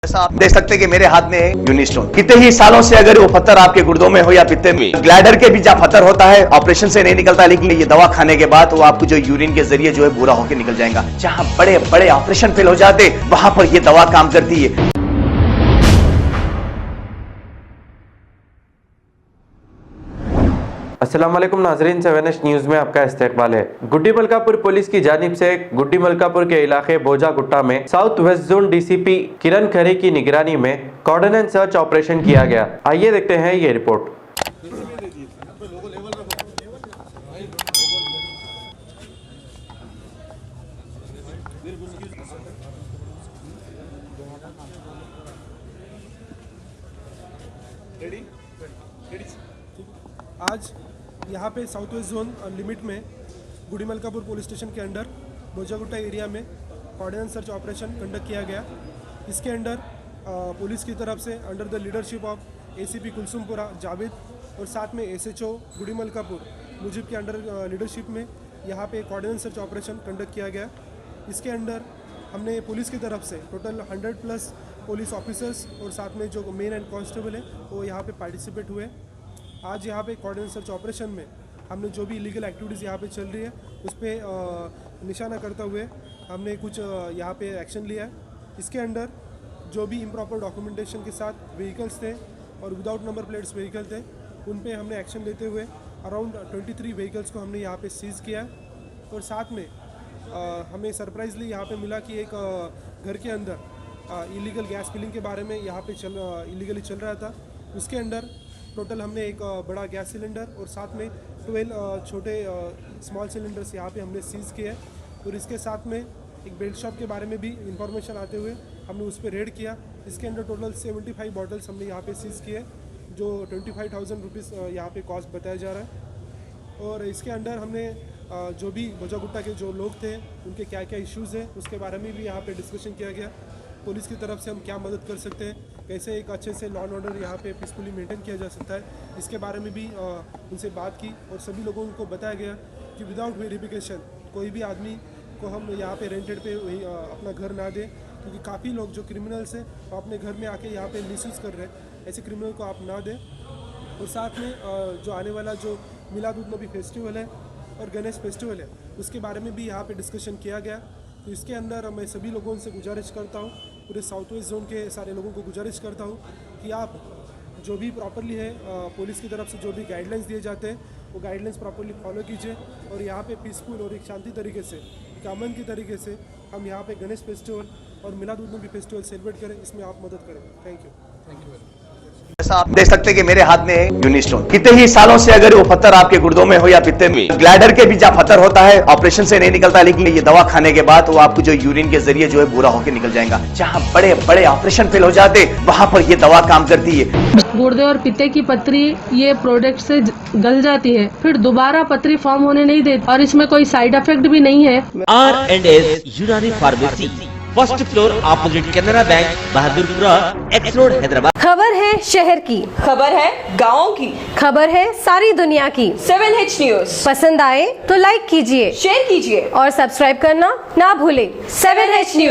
जैसा आप देख सकते हैं कि मेरे हाथ में है यूनिस्टोन। कितने ही सालों से अगर वो पत्थर आपके गुर्दों में हो या पित्ते में, ग्लैडर के भी जहाँ पत्थर होता है ऑपरेशन से नहीं निकलता, लेकिन ये दवा खाने के बाद वो आपको जो यूरिन के जरिए जो है पूरा होकर निकल जाएगा। जहाँ बड़े बड़े ऑपरेशन फेल हो जाते वहां पर ये दवा काम करती है। अस्सलाम वालेकुम नाजरीन, 7H न्यूज़ में आपका इस्तकबाल है। गुड्डी मलकापुर पुलिस की जानिब से गुड्डी मलकापुर के इलाके बोजा गुट्टा में साउथ वेस्ट जोन डीसीपी किरण खरे की निगरानी में कॉर्डन एंड सर्च ऑपरेशन किया गया। आइए देखते हैं ये रिपोर्ट। आज यहाँ पे साउथ वेस्ट जोन लिमिट में गुड्डी मलकापुर पुलिस स्टेशन के अंडर बोजागुट्टा एरिया में कॉर्डन सर्च ऑपरेशन कंडक्ट किया गया। इसके अंडर पुलिस की तरफ से under the leadership of ACP Kulsumpura Javed और साथ में एसएचओ गुड्डी मलकापुर मुजिब के अंडर लीडरशिप में यहाँ पे कॉर्डन सर्च ऑपरेशन कंडक्ट किया गया। इसके अंडर हमने पुलिस की तरफ से टोटल 100+ पुलिस ऑफिसर्स और साथ में जो मेन एंड कांस्टेबल है वो यहाँ पे पार्टिसिपेट हुए। आज यहाँ पे कॉर्डन सर्च ऑपरेशन में हमने जो भी इलीगल एक्टिविटीज़ यहाँ पे चल रही है उस पर निशाना करते हुए हमने कुछ यहाँ पे एक्शन लिया है। इसके अंडर जो भी इम्प्रॉपर डॉक्यूमेंटेशन के साथ व्हीकल्स थे और विदाउट नंबर प्लेट्स व्हीकल थे उन पे हमने एक्शन लेते हुए अराउंड 23 व्हीकल्स को हमने यहाँ पे सीज़ किया है। और साथ में हमें सरप्राइजली यहाँ पे मिला कि एक घर के अंदर इलीगल गैस फिलिंग के बारे में यहाँ पे इलीगली चल रहा था। उसके अंडर टोटल हमने एक बड़ा गैस सिलेंडर और साथ में 12 छोटे स्मॉल सिलेंडर्स यहाँ पे हमने सीज़ किए। और इसके साथ में एक बेल्ट शॉप के बारे में भी इंफॉर्मेशन आते हुए हमने उस पर रेड किया। इसके अंदर टोटल 75 बॉटल्स हमने यहाँ पे सीज़ किए जो 25,000 रुपीज़ यहाँ पे कॉस्ट बताया जा रहा है। और इसके अंडर हमने जो भी बोजागुट्टा के जो लोग थे उनके क्या क्या इश्यूज़ हैं उसके बारे में भी यहाँ पे डिस्कशन किया गया। पुलिस की तरफ से हम क्या मदद कर सकते हैं, कैसे एक अच्छे से लॉ एंड ऑर्डर यहाँ पे पीसफुली मेंटेन किया जा सकता है, इसके बारे में भी उनसे बात की। और सभी लोगों को बताया गया कि विदाउट वेरिफिकेशन कोई भी आदमी को हम यहाँ पे रेंटेड पे अपना घर ना दें, क्योंकि काफ़ी लोग जो क्रिमिनल्स हैं वो अपने घर में आके यहाँ पे मिसयूज़ कर रहे हैं। ऐसे क्रिमिनल को आप ना दें। और साथ में जो आने वाला जो मिलाद-उन-नबी फेस्टिवल है और गणेश फेस्टिवल है उसके बारे में भी यहाँ पे डिस्कशन किया गया। तो इसके अंदर मैं सभी लोगों से गुजारिश करता हूँ, पूरे साउथ वेस्ट जोन के सारे लोगों को गुजारिश करता हूँ कि आप जो भी प्रॉपरली है पुलिस की तरफ से जो भी गाइडलाइंस दिए जाते हैं वो गाइडलाइंस प्रॉपरली फॉलो कीजिए। और यहाँ पे पीसफुल और एक शांति तरीके से, एक अमन की तरीके से हम यहाँ पे गणेश फेस्टिवल और मिलाद-उन-नबी फेस्टिवल सेलिब्रेट करें, इसमें आप मदद करें। Thank you. जैसा आप देख सकते हैं कि मेरे हाथ में है यूनिस्टोन। कितने ही सालों से अगर वो पत्थर आपके गुर्दों में हो या पित्ते में, ग्लैडर के भी जहाँ पत्थर होता है ऑपरेशन से नहीं निकलता, लेकिन ये दवा खाने के बाद वो आपको जो यूरिन के जरिए जो है पूरा होकर निकल जाएगा। जहाँ बड़े बड़े ऑपरेशन फेल हो जाते वहां पर ये दवा काम करती है। गुर्दे और पित्ते की पथरी ये प्रोडक्ट से गल जाती है, फिर दोबारा पथरी फॉर्म होने नहीं देती और इसमें कोई साइड इफेक्ट भी नहीं है। R&S यूनानी pharmacy, first floor opposite Canara bank, Bahadurpura, x road, Hyderabad. खबर है शहर की, खबर है गाँव की, खबर है सारी दुनिया की। 7H न्यूज़ पसंद आए तो लाइक कीजिए, शेयर कीजिए और सब्सक्राइब करना ना भूले। 7H news.